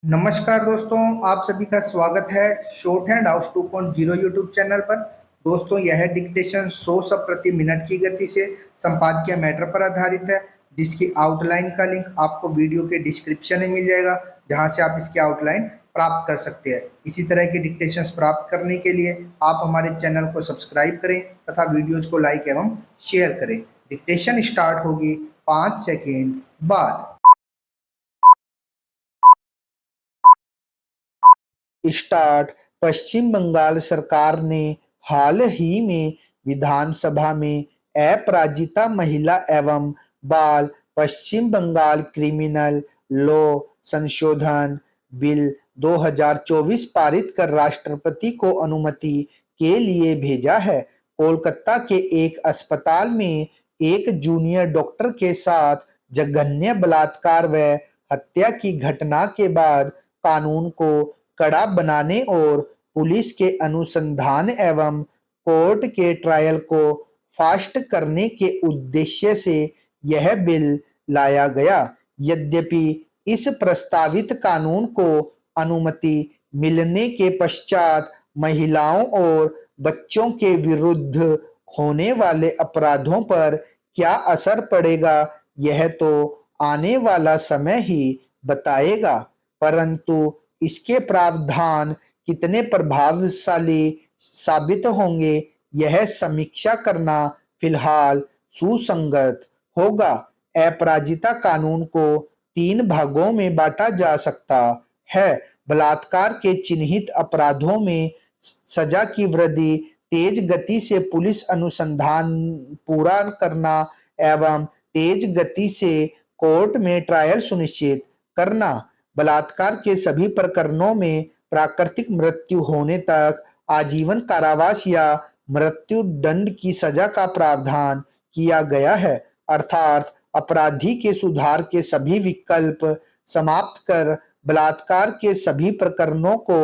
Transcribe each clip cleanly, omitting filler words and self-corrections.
नमस्कार दोस्तों, आप सभी का स्वागत है short hand house 2.0 YouTube channel पर। दोस्तों, यह डिक्टेशन 100 शब्द प्रति मिनट की गति से संपादकीय मैटर पर आधारित है, जिसकी आउटलाइन का लिंक आपको वीडियो के डिस्क्रिप्शन में मिल जाएगा, जहां से आप इसकी आउटलाइन प्राप्त कर सकते हैं। इसी तरह के डिक्टेशंस प्राप्त करने के लिए आप हमारे चैनल को सब्सक्राइब करें तथा वीडियोज को लाइक एवं शेयर करें। डिक्टेशन स्टार्ट होगी 5 सेकेंड बाद। स्टार्ट। पश्चिम बंगाल सरकार ने हाल ही में विधानसभा में अपराजिता महिला एवं बाल पश्चिम बंगाल क्रिमिनल लॉ संशोधन बिल 2024 पारित कर राष्ट्रपति को अनुमति के लिए भेजा है। कोलकाता के एक अस्पताल में एक जूनियर डॉक्टर के साथ जघन्य बलात्कार व हत्या की घटना के बाद कानून को कड़ा बनाने और पुलिस के अनुसंधान एवं कोर्ट के ट्रायल को फास्ट करने के उद्देश्य से यह बिल लाया गया। यद्यपि इस प्रस्तावित कानून को अनुमति मिलने के पश्चात महिलाओं और बच्चों के विरुद्ध होने वाले अपराधों पर क्या असर पड़ेगा, यह तो आने वाला समय ही बताएगा। परंतु इसके प्रावधान कितने प्रभावशाली साबित होंगे, यह समीक्षा करना फिलहाल सुसंगत होगा। अपराजिता कानून को 3 भागों में बांटा जा सकता है। बलात्कार के चिन्हित अपराधों में सजा की वृद्धि, तेज गति से पुलिस अनुसंधान पूरा करना एवं तेज गति से कोर्ट में ट्रायल सुनिश्चित करना। बलात्कार के सभी प्रकरणों में प्राकृतिक मृत्यु होने तक आजीवन कारावास या मृत्यु दंड की सजा का प्रावधान किया गया है, अर्थात अपराधी के सुधार के सभी विकल्प समाप्त कर बलात्कार के सभी प्रकरणों को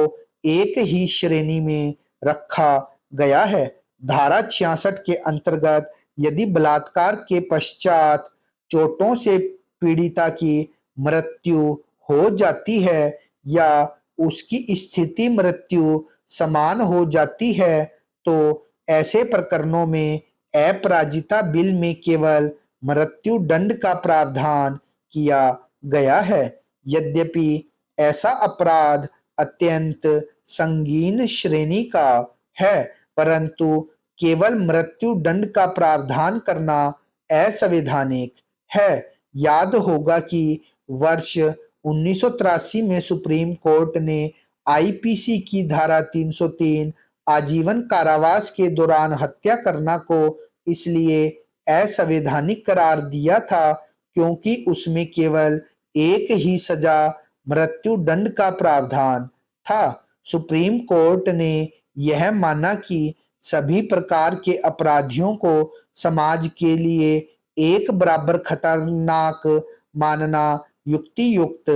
एक ही श्रेणी में रखा गया है। धारा 66 के अंतर्गत यदि बलात्कार के पश्चात चोटों से पीड़िता की मृत्यु हो जाती है या उसकी स्थिति मृत्यु समान हो जाती है, तो ऐसे प्रकरणों में अपराजिता बिल में केवल मृत्यु दंड का प्रावधान किया गया है। यद्यपि ऐसा अपराध अत्यंत संगीन श्रेणी का है, परंतु केवल मृत्यु दंड का प्रावधान करना असंवैधानिक है। याद होगा कि वर्ष 1983 में सुप्रीम कोर्ट ने आईपीसी की धारा 303 आजीवन कारावास के दौरान हत्या करना को इसलिए असंवैधानिक करार दिया था क्योंकि उसमें केवल एक ही सजा मृत्यु दंड का प्रावधान था। सुप्रीम कोर्ट ने यह माना कि सभी प्रकार के अपराधियों को समाज के लिए एक बराबर खतरनाक मानना युक्तियुक्त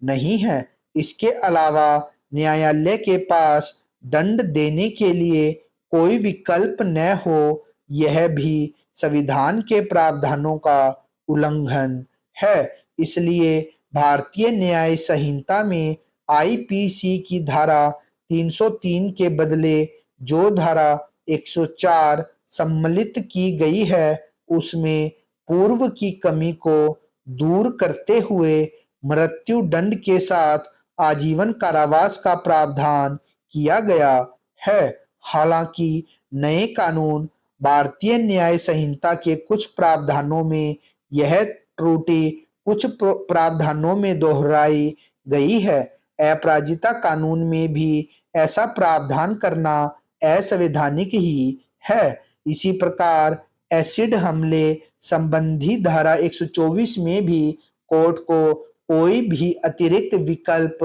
नहीं है। इसके अलावा न्यायालय के पास दंड देने के लिए कोई विकल्प न हो, यह भी संविधान के प्रावधानों का उल्लंघन है। इसलिए भारतीय न्याय संहिता में आईपीसी की धारा 303 के बदले जो धारा 104 सम्मिलित की गई है, उसमें पूर्व की कमी को दूर करते हुए मृत्यु दंड के साथ आजीवन कारावास का प्रावधान किया गया है। हालांकि नए कानून भारतीय न्याय संहिता के कुछ प्रावधानों में यह त्रुटि कुछ प्रावधानों में दोहराई गई है। अपराजिता कानून में भी ऐसा प्रावधान करना असंवैधानिक ही है। इसी प्रकार एसिड हमले संबंधी धारा 124 में भी कोर्ट को कोई भी अतिरिक्त विकल्प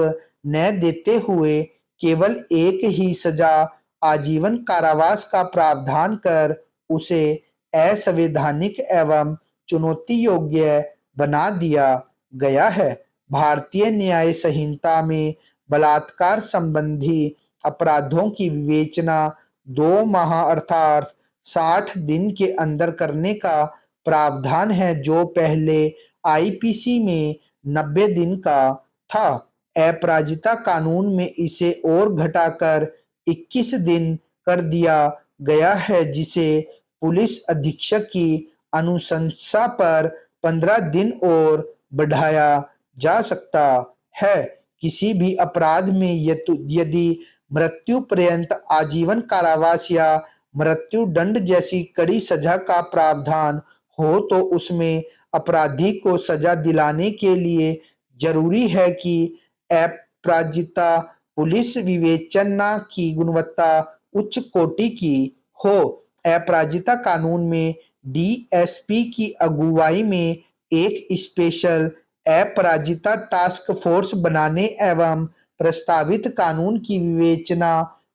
न देते हुए केवल एक ही सजा आजीवन कारावास का प्रावधान कर उसे असंवैधानिक एवं चुनौती योग्य बना दिया गया है। भारतीय न्याय संहिता में बलात्कार संबंधी अपराधों की विवेचना 2 माह अर्थात 60 दिन के अंदर करने का प्रावधान है, जो पहले आईपीसी में 90 दिन का था। अपराजिता कानून में इसे और घटाकर 21 दिन कर दिया गया है, जिसे पुलिस अधीक्षक की अनुशंसा पर 15 दिन और बढ़ाया जा सकता है। किसी भी अपराध में यदि मृत्यु पर्यंत आजीवन कारावास या मृत्यु दंड जैसी कड़ी सजा का प्रावधान हो तो उसमें अपराधी को सजा दिलाने के लिए जरूरी है कि अपराजिता पुलिस विवेचना की गुणवत्ता उच्च कोटि की हो। अपराजिता कानून में डीएसपी की अगुवाई में एक स्पेशल अपराजिता टास्क फोर्स बनाने एवं प्रस्तावित कानून की विवेचना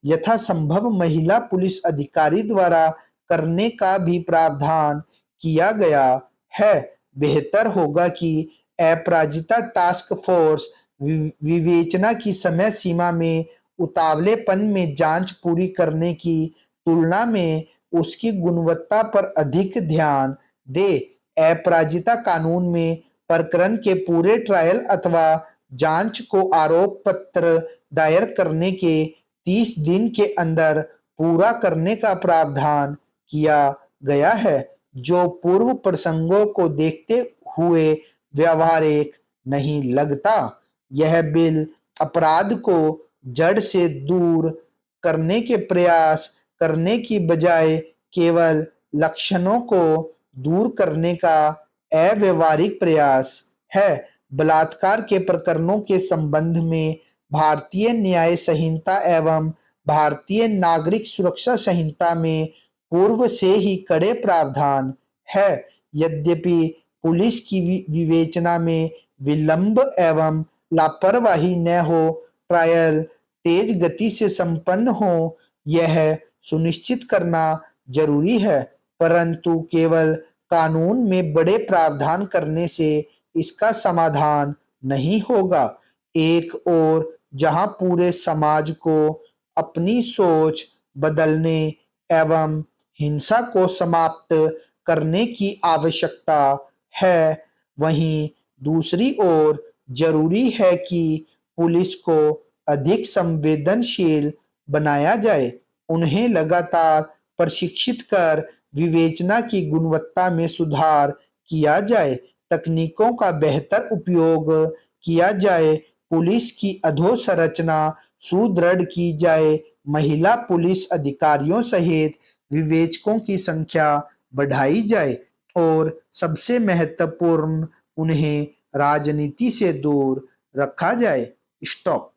यथासंभव महिला पुलिस अधिकारी द्वारा करने का भी प्रावधान किया गया है। बेहतर होगा कि अपराजिता टास्क फोर्स विवेचना की समय सीमा में उतावलेपन में जांच पूरी करने की तुलना में उसकी गुणवत्ता पर अधिक ध्यान दे। अपराजिता कानून में प्रकरण के पूरे ट्रायल अथवा जांच को आरोप पत्र दायर करने के 30 दिन के अंदर पूरा करने का प्रावधान किया गया है, जो पूर्व प्रसंगों को देखते हुए व्यावहारिक नहीं लगता। यह बिल अपराध को जड़ से दूर करने के प्रयास करने की बजाय केवल लक्षणों को दूर करने का अव्यावहारिक प्रयास है। बलात्कार के प्रकरणों के संबंध में भारतीय न्याय संहिता एवं भारतीय नागरिक सुरक्षा संहिता में पूर्व से ही कड़े प्रावधान है। यद्यपि पुलिस की विवेचना में विलंब एवं लापरवाही न हो, ट्रायल तेज गति से संपन्न हो, यह सुनिश्चित करना जरूरी है, परंतु केवल कानून में बड़े प्रावधान करने से इसका समाधान नहीं होगा। एक और जहां पूरे समाज को अपनी सोच बदलने एवं हिंसा को समाप्त करने की आवश्यकता है, वहीं दूसरी ओर जरूरी है कि पुलिस को अधिक संवेदनशील बनाया जाए। उन्हें लगातार प्रशिक्षित कर विवेचना की गुणवत्ता में सुधार किया जाए, तकनीकों का बेहतर उपयोग किया जाए, पुलिस की अधोसंरचना सुदृढ़ की जाए, महिला पुलिस अधिकारियों सहित विवेचकों की संख्या बढ़ाई जाए और सबसे महत्वपूर्ण, उन्हें राजनीति से दूर रखा जाए। स्टॉप।